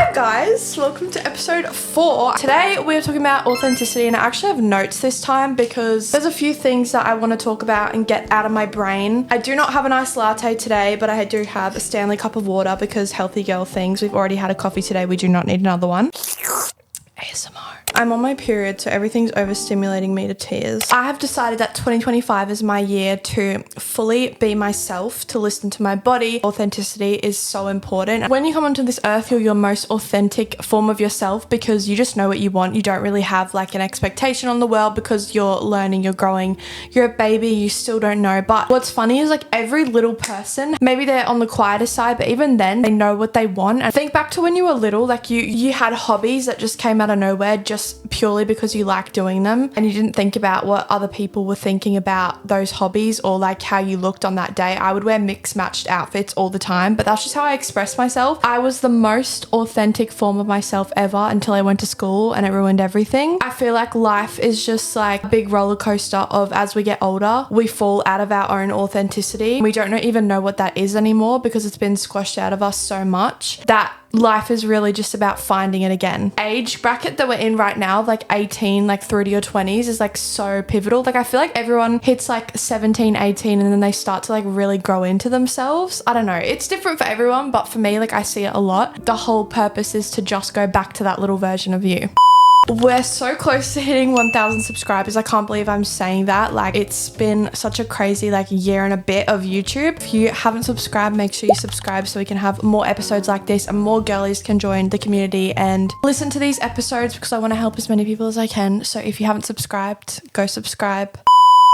Hi guys, welcome to episode 4. Today we are talking about authenticity, and I actually have notes this time because there's a few things that I want to talk about and get out of my brain. I do not have an iced latte today, but I do have a Stanley cup of water because healthy girl things. We've already had a coffee today, we do not need another one. ASMR. I'm on my period, so everything's overstimulating me to tears. I have decided that 2025 is my year to fully be myself, to listen to my body. Authenticity is so important. When you come onto this earth, you're your most authentic form of yourself because you just know what you want. You don't really have like an expectation on the world because you're learning, you're growing, you're a baby, you still don't know. But what's funny is like every little person, maybe they're on the quieter side, but even then they know what they want. And think back to when you were little, like you had hobbies that just came out of nowhere just purely because you like doing them, and you didn't think about what other people were thinking about those hobbies or like how you looked on that day. I would wear mixed matched outfits all the time, but that's just how I expressed myself. I was the most authentic form of myself ever until I went to school and it ruined everything. I feel like life is just like a big roller coaster of, as we get older, we fall out of our own authenticity. We don't even know what that is anymore because it's been squashed out of us so much that life is really just about finding it again. Age bracket that we're in right now, like 18, like through to your 20s, is like so pivotal. Like I feel like everyone hits like 17, 18 and then they start to like really grow into themselves. I don't know, it's different for everyone, but for me, like I see it a lot. The whole purpose is to just go back to that little version of you. We're so close to hitting 1,000 subscribers. I can't believe I'm saying that. Like, it's been such a crazy like year and a bit of YouTube. If you haven't subscribed, make sure you subscribe so we can have more episodes like this and more girlies can join the community and listen to these episodes because I want to help as many people as I can. So if you haven't subscribed, go subscribe.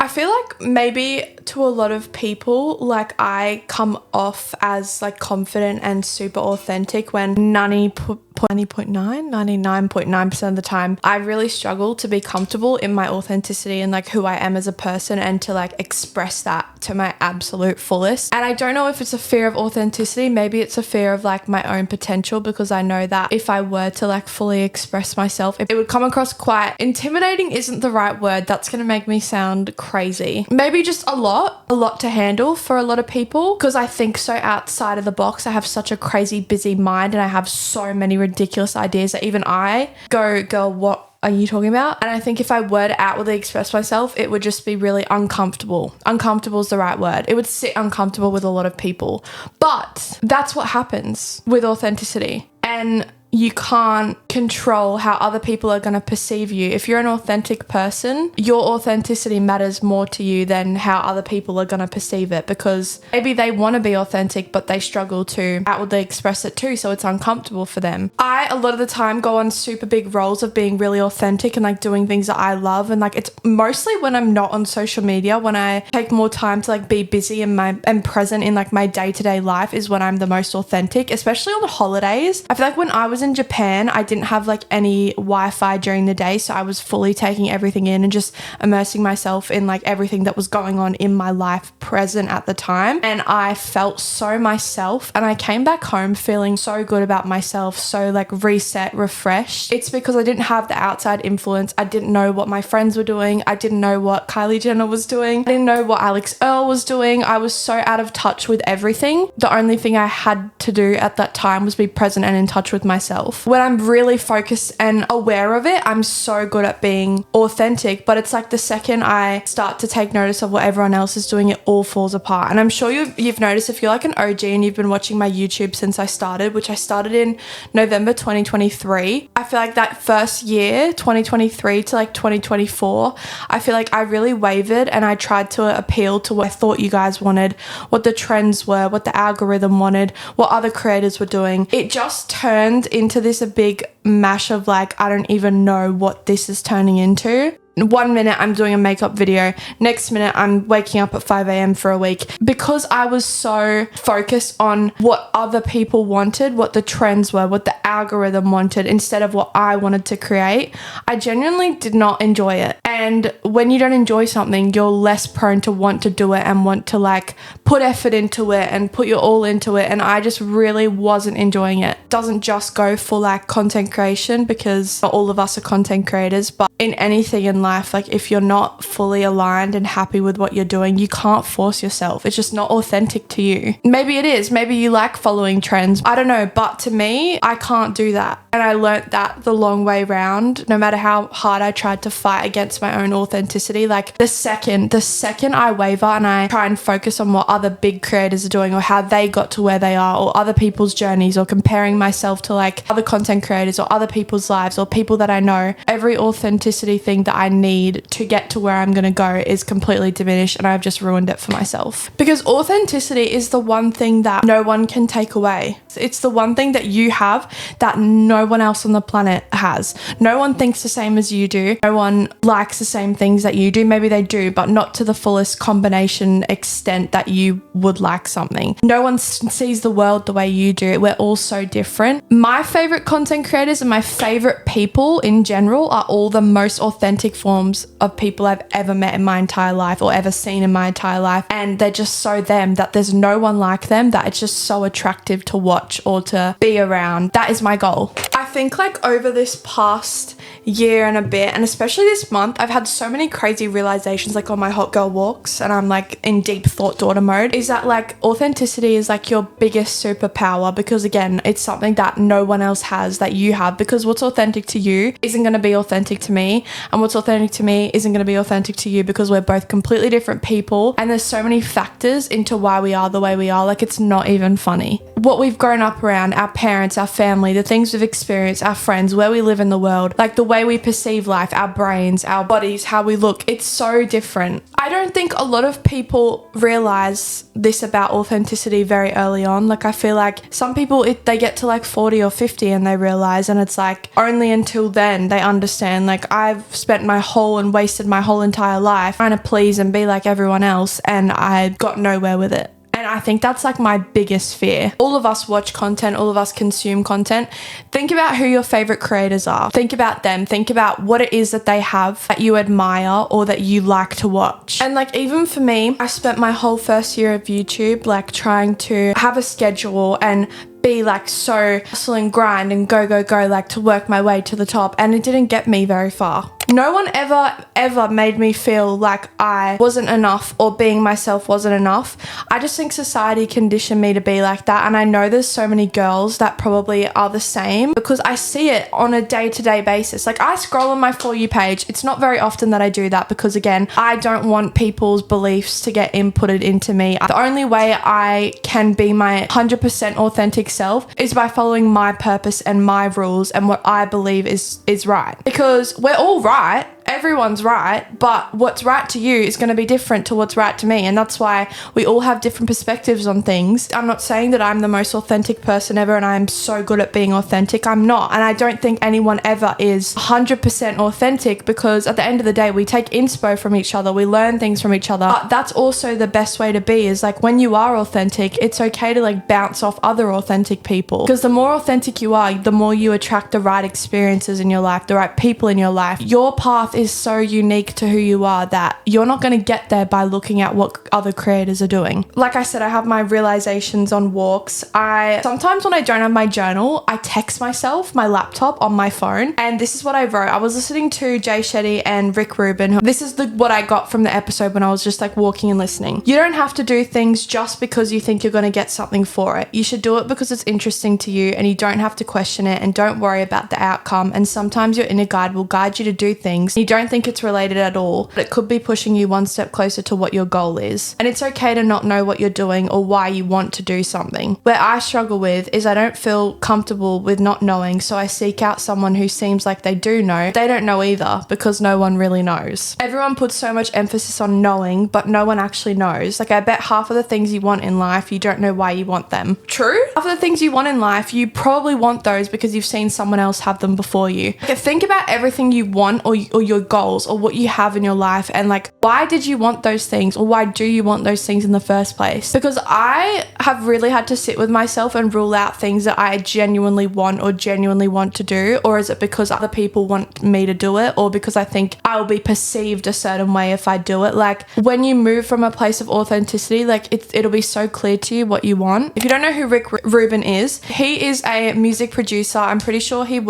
I feel like maybe to a lot of people, like I come off as like confident and super authentic when 99.9% of the time I really struggle to be comfortable in my authenticity and like who I am as a person and to like express that to my absolute fullest. And I don't know if it's a fear of authenticity, maybe it's a fear of like my own potential, because I know that if I were to like fully express myself, it would come across quite intimidating isn't the right word. That's going to make me sound crazy. Maybe just a lot to handle for a lot of people because I think so outside of the box. I have such a crazy busy mind and I have so many ridiculous ideas that even I go, girl, what are you talking about? And I think if I were to outwardly express myself, it would just be really uncomfortable. Uncomfortable is the right word. It would sit uncomfortable with a lot of people. But that's what happens with authenticity. And you can't control how other people are going to perceive you. If you're an authentic person, your authenticity matters more to you than how other people are going to perceive it, because maybe they want to be authentic, but they struggle to outwardly express it too, so it's uncomfortable for them. I, a lot of the time, go on super big roles of being really authentic and like doing things that I love, and like it's mostly when I'm not on social media, when I take more time to like be busy and present in like my day-to-day life is when I'm the most authentic, especially on the holidays. I feel like when I was in Japan, I didn't have like any Wi-Fi during the day, so I was fully taking everything in and just immersing myself in like everything that was going on in my life present at the time, and I felt so myself, and I came back home feeling so good about myself, so like reset, refreshed. It's because I didn't have the outside influence. I didn't know what my friends were doing. I didn't know what Kylie Jenner was doing. I didn't know what Alex Earl was doing. I was so out of touch with everything. The only thing I had to do at that time was be present and in touch with myself. When I'm really focused and aware of it, I'm so good at being authentic, but it's like the second I start to take notice of what everyone else is doing, it all falls apart. And I'm sure you've noticed, if you're like an OG and you've been watching my YouTube since I started, which I started in November 2023, I feel like that first year, 2023 to like 2024, I feel like I really wavered and I tried to appeal to what I thought you guys wanted, what the trends were, what the algorithm wanted, what other creators were doing. It just turned into this a big mash of like, I don't even know what this is turning into. 1 minute I'm doing a makeup video, next minute I'm waking up at 5 a.m. for a week, because I was so focused on what other people wanted, what the trends were, what the algorithm wanted, instead of what I wanted to create. I genuinely did not enjoy it. And when you don't enjoy something, you're less prone to want to do it and want to like put effort into it and put your all into it. And I just really wasn't enjoying it. Doesn't just go for like content creation, because not all of us are content creators, but in anything in life, like if you're not fully aligned and happy with what you're doing, you can't force yourself. It's just not authentic to you. Maybe it is. Maybe you like following trends. I don't know. But to me, I can't do that. And I learnt that the long way round. No matter how hard I tried to fight against my own authenticity, like the second I waver and I try and focus on what other big creators are doing or how they got to where they are, or other people's journeys, or comparing myself to like other content creators or other people's lives or people that I know, every authenticity thing that I need to get to where I'm going to go is completely diminished, and I've just ruined it for myself. Because authenticity is the one thing that no one can take away. It's the one thing that you have that no one else on the planet has. No one thinks the same as you do. No one likes the same things that you do. Maybe they do, but not to the fullest combination extent that you would like something. No one sees the world the way you do. We're all so different. My favorite content creators and my favorite people in general are all the most authentic forms of people I've ever met in my entire life or ever seen in my entire life. And they're just so them that there's no one like them, that it's just so attractive to watch or to be around. That is my goal. I think like over this past year and a bit, and especially this month, I've had so many crazy realizations like on my hot girl walks, and I'm like in deep thought daughter mode, is that like authenticity is like your biggest superpower, because again, it's something that no one else has that you have, because what's authentic to you isn't going to be authentic to me, and what's authentic to me isn't going to be authentic to you, because we're both completely different people, and there's so many factors into why we are the way we are. Like, it's not even funny. What we've grown up around, our parents, our family, the things we've experienced, our friends, where we live in the world, like the way we perceive life, our brains, our bodies, how we look, it's so different. I don't think a lot of people realize this about authenticity very early on. Like, I feel like some people, they get to like 40 or 50 and they realize, and it's like only until then they understand, like, I've spent my whole and wasted my whole entire life trying to please and be like everyone else, and I got nowhere with it. And I think that's like my biggest fear. All of us watch content, all of us consume content. Think about who your favorite creators are. Think about them. Think about what it is that they have that you admire or that you like to watch. And like, even for me, I spent my whole first year of YouTube like trying to have a schedule and be like so hustle and grind and go like to work my way to the top, and it didn't get me very far. No one ever made me feel like I wasn't enough or being myself wasn't enough. I just think society conditioned me to be like that, and I know there's so many girls that probably are the same, because I see it on a day-to-day basis. Like, I scroll on my For You page. It's not very often that I do that, because again, I don't want people's beliefs to get inputted into me. The only way I can be my 100% authentic self is by following my purpose and my rules and what I believe is right, because we're all right. Everyone's right, but what's right to you is going to be different to what's right to me, and that's why we all have different perspectives on things. I'm not saying that I'm the most authentic person ever and I'm so good at being authentic. I'm not, and I don't think anyone ever is 100% authentic, because at the end of the day, we take inspo from each other, we learn things from each other. But that's also the best way to be, is like when you are authentic, it's okay to like bounce off other authentic people, because the more authentic you are, the more you attract the right experiences in your life, the right people in your life. Your path is so unique to who you are that you're not going to get there by looking at what other creators are doing. Like I said, I have my realizations on walks. Sometimes when I don't have my journal, I text myself, my laptop on my phone, and this is what I wrote. I was listening to Jay Shetty and Rick Rubin. This is what I got from the episode when I was just like walking and listening. You don't have to do things just because you think you're going to get something for it. You should do it because it's interesting to you, and you don't have to question it, and don't worry about the outcome. And sometimes your inner guide will guide you to do things you don't think it's related at all, but it could be pushing you one step closer to what your goal is. And it's okay to not know what you're doing or why you want to do something. Where I struggle with is I don't feel comfortable with not knowing, so I seek out someone who seems like they do know. They don't know either, because no one really knows. Everyone puts so much emphasis on knowing, but no one actually knows. Like, I bet half of the things you want in life, you don't know why you want them. True? Half of the things you want in life, you probably want those because you've seen someone else have them before you. Like, think about everything you want or your goals or what you have in your life, and like Why did you want those things, or why do you want those things in the first place? Because I have really had to sit with myself and rule out things that I genuinely want or genuinely want to do, or is it because other people want me to do it, or because I think I'll be perceived a certain way if I do it? Like, when you move from a place of authenticity, like it'll be so clear to you what you want. If you don't know who Rick Rubin is, he is a music producer. I'm pretty sure he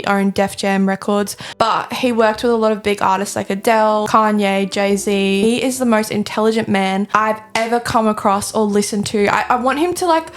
owned Def Jam Records, but he worked with a lot of big artists like Adele, Kanye, Jay-Z. He is the most intelligent man I've ever come across or listened to. I want him to like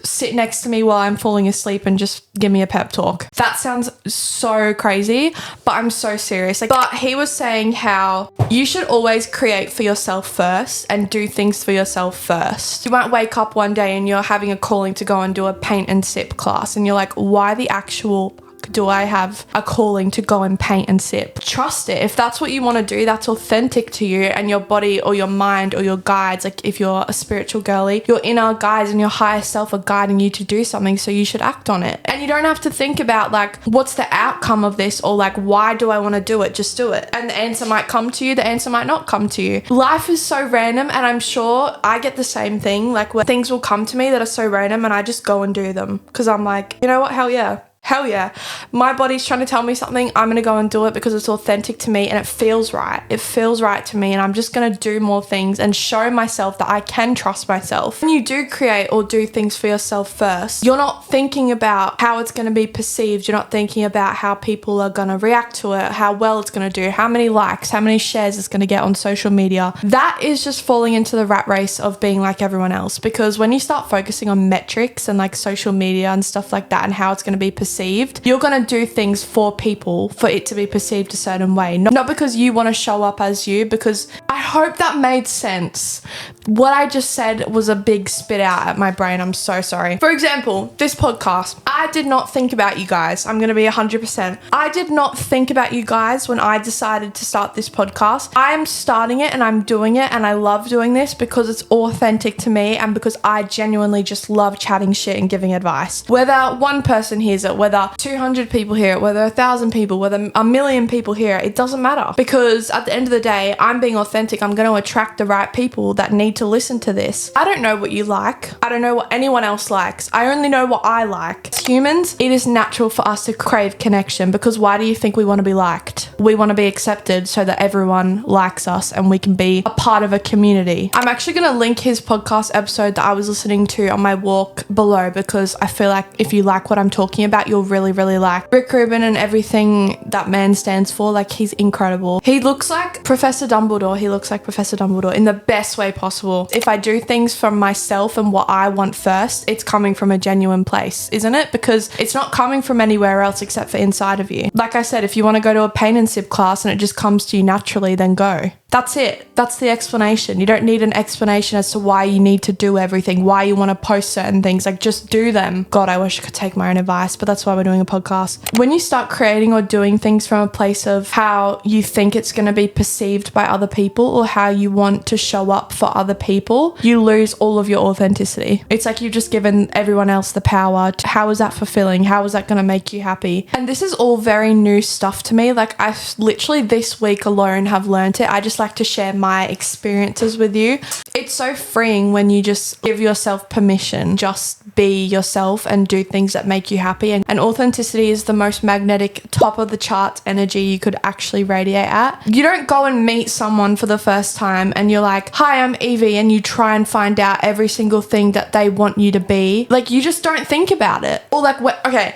sit next to me while I'm falling asleep and just give me a pep talk. That sounds so crazy, but I'm so serious. But he was saying how you should always create for yourself first and do things for yourself first. You might wake up one day and you're having a calling to go and do a paint and sip class, and you're like, why the actual do I have a calling to go and paint and sip? Trust it. If that's what you want to do, that's authentic to you, and your body or your mind or your guides, like if you're a spiritual girly, your inner guides and your higher self are guiding you to do something, so you should act on it. And you don't have to think about like, what's the outcome of this, or like, why do I want to do it? Just do it. And the answer might come to you, the answer might not come to you. Life is so random, and I'm sure I get the same thing, like where things will come to me that are so random and I just go and do them because I'm like, you know what, hell yeah. Hell yeah. My body's trying to tell me something. I'm going to go and do it because it's authentic to me and it feels right. It feels right to me, and I'm just going to do more things and show myself that I can trust myself. When you do create or do things for yourself first, you're not thinking about how it's going to be perceived. You're not thinking about how people are going to react to it, how well it's going to do, how many likes, how many shares it's going to get on social media. That is just falling into the rat race of being like everyone else, because when you start focusing on metrics and like social media and stuff like that and how it's going to be perceived, you're going to do things for people for it to be perceived a certain way, not because you want to show up as you. Because I hope that made sense. What I just said was a big spit out at my brain. I'm so sorry. For example, this podcast, I did not think about you guys. I'm going to be 100%. I did not think about you guys when I decided to start this podcast. I am starting it and I'm doing it, and I love doing this because it's authentic to me and because I genuinely just love chatting shit and giving advice. Whether one person hears it, whether 200 people hear it, whether 1,000 people, whether 1,000,000 people hear it, it doesn't matter, because at the end of the day, I'm being authentic. I'm going to attract the right people that need to listen to this. I don't know what you like. I don't know what anyone else likes. I only know what I like. As humans, it is natural for us to crave connection, because why do you think we want to be liked? We want to be accepted so that everyone likes us and we can be a part of a community. I'm actually going to link his podcast episode that I was listening to on my walk below, because I feel like if you like what I'm talking about, you'll really like Rick Rubin and everything that man stands for. Like, he's incredible. He looks like Professor Dumbledore. He looks like Professor Dumbledore in the best way possible. If I do things from myself and what I want first, it's coming from a genuine place, isn't it? Because it's not coming from anywhere else except for inside of you. Like I said, if you want to go to a paint and sip class and it just comes to you naturally, then go. That's it. That's the explanation. You don't need an explanation as to why you need to do everything, why you want to post certain things. Like, just do them. God, I wish I could take my own advice, but that's why we're doing a podcast. When you start creating or doing things from a place of how you think it's going to be perceived by other people, or how you want to show up for other people, you lose all of your authenticity. It's like you've just given everyone else the power. How is that fulfilling? How is that going to make you happy? And this is all very new stuff to me. Like, I literally this week alone have learned it. I just like to share my experiences with you. It's so freeing when you just give yourself permission, just be yourself and do things that make you happy. And authenticity is the most magnetic, top of the charts energy you could actually radiate at. You don't go and meet someone for the first time and you're like, hi, I'm Evie, and you try and find out every single thing that they want you to be. Like, you just don't think about it. Or like,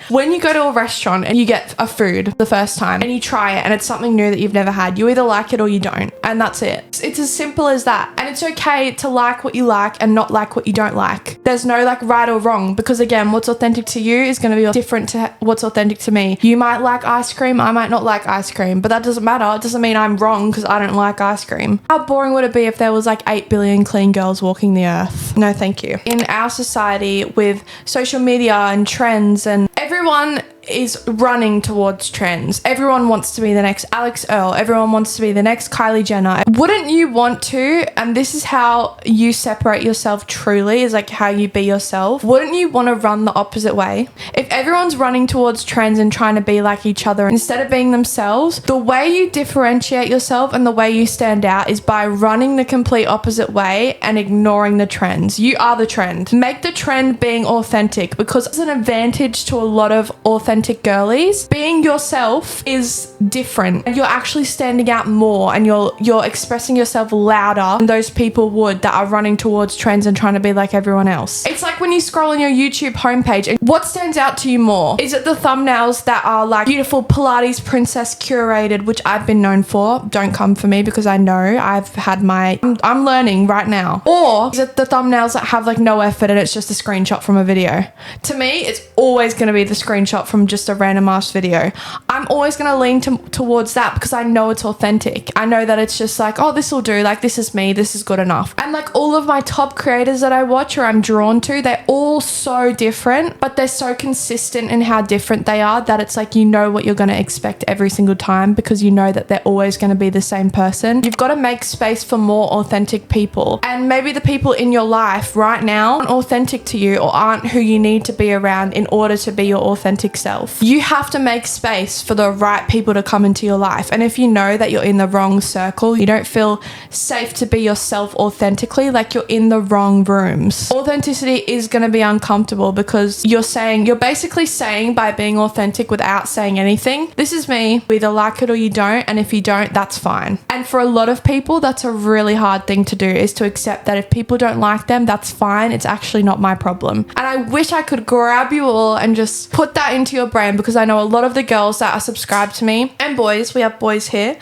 when you go to a restaurant and you get a food the first time and you try it and it's something new that you've never had, you either like it or you don't. And that's it. It's as simple as that. And it's okay to like what you like and not like what you don't like. There's no like right or wrong, because again, what's authentic to you is going to be different to what's authentic to me. You might like ice cream, I might not like ice cream, but that doesn't matter. It doesn't mean I'm wrong because I don't like ice cream. How boring would it be if there was like 8 billion clean girls walking the earth? No, thank you. In our society with social media and trends, and everyone is running towards trends. Everyone wants to be the next Alex Earl. Everyone wants to be the next Kylie Jenner. Wouldn't you want to, and this is how you separate yourself truly, is like how you be yourself. Wouldn't you want to run the opposite way? If everyone's running towards trends and trying to be like each other instead of being themselves, the way you differentiate yourself and the way you stand out is by running the complete opposite way and ignoring the trends. You are the trend. Make the trend being authentic, because it's an advantage to a lot of authentic girlies. Being yourself is different. You're actually standing out more, and you're expressing yourself louder than those people would that are running towards trends and trying to be like everyone else. It's like when you scroll on your YouTube homepage, and what stands out to you more? Is it the thumbnails that are like beautiful Pilates princess curated, which I've been known for? Don't come for me, because I know I've had I'm learning right now. Or is it the thumbnails that have like no effort and it's just a screenshot from a video? To me, it's always going to be the screenshot from just a random ass video. I'm always going to lean towards that, because I know it's authentic. I know that it's just like, oh, this will do. Like, this is me. This is good enough. And like all of my top creators that I watch or I'm drawn to, they're all so different, but they're so consistent in how different they are that it's like, you know what you're going to expect every single time, because you know that they're always going to be the same person. You've got to make space for more authentic people. And maybe the people in your life right now aren't authentic to you or aren't who you need to be around in order to be your authentic self. You have to make space for the right people to come into your life. And if you know that you're in the wrong circle, you don't feel safe to be yourself authentically, like you're in the wrong rooms. Authenticity is going to be uncomfortable, because you're basically saying, by being authentic without saying anything, this is me. You either like it or you don't. And if you don't, that's fine. And for a lot of people, that's a really hard thing to do, is to accept that if people don't like them, that's fine. It's actually not my problem. And I wish I could grab you all and just put that into your brain, because I know a lot of the girls that are subscribed to me, and boys, we have boys here,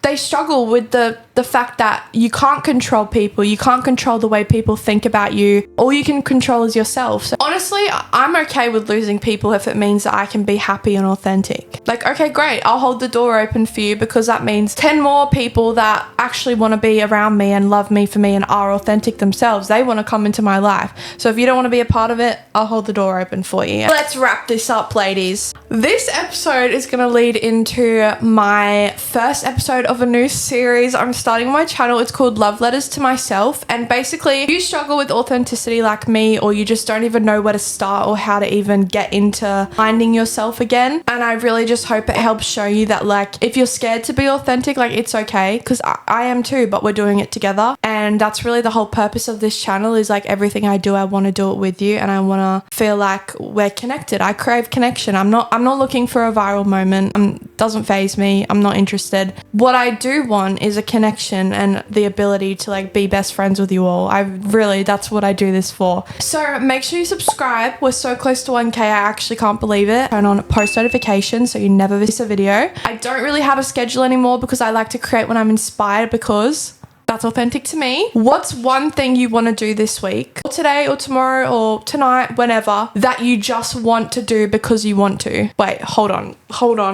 they struggle with the fact that you can't control people. You can't control the way people think about you. All you can control is yourself. So honestly, I'm okay with losing people if it means that I can be happy and authentic. Like, okay, great. I'll hold the door open for you, because that means 10 more people that actually want to be around me and love me for me and are authentic themselves. They want to come into my life. So if you don't want to be a part of it, I'll hold the door open for you. Let's wrap this up, ladies. This episode is going to lead into my first episode of a new series I'm starting on my channel. It's called Love Letters to Myself. And basically, if you struggle with authenticity like me, or you just don't even know where to start or how to even get into finding yourself again, and I really just hope it helps show you that, like, if you're scared to be authentic, like, it's okay, because I am too, but we're doing it together. And that's really the whole purpose of this channel, is like, everything I do, I want to do it with you, and I want to feel like we're connected. I crave connection. I'm not looking for a viral moment. Doesn't faze me. I'm not interested. What I do want is a connection and the ability to like be best friends with you all. That's what I do this for. So make sure you subscribe. We're so close to 1K. I actually can't believe it. Turn on post notifications so you never miss a video. I don't really have a schedule anymore, because I like to create when I'm inspired, because that's authentic to me. What's one thing you want to do this week, or today, or tomorrow, or tonight, whenever, that you just want to do because you want to? Wait, hold on.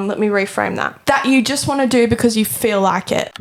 Let me reframe that. That you just want to do because you feel like it.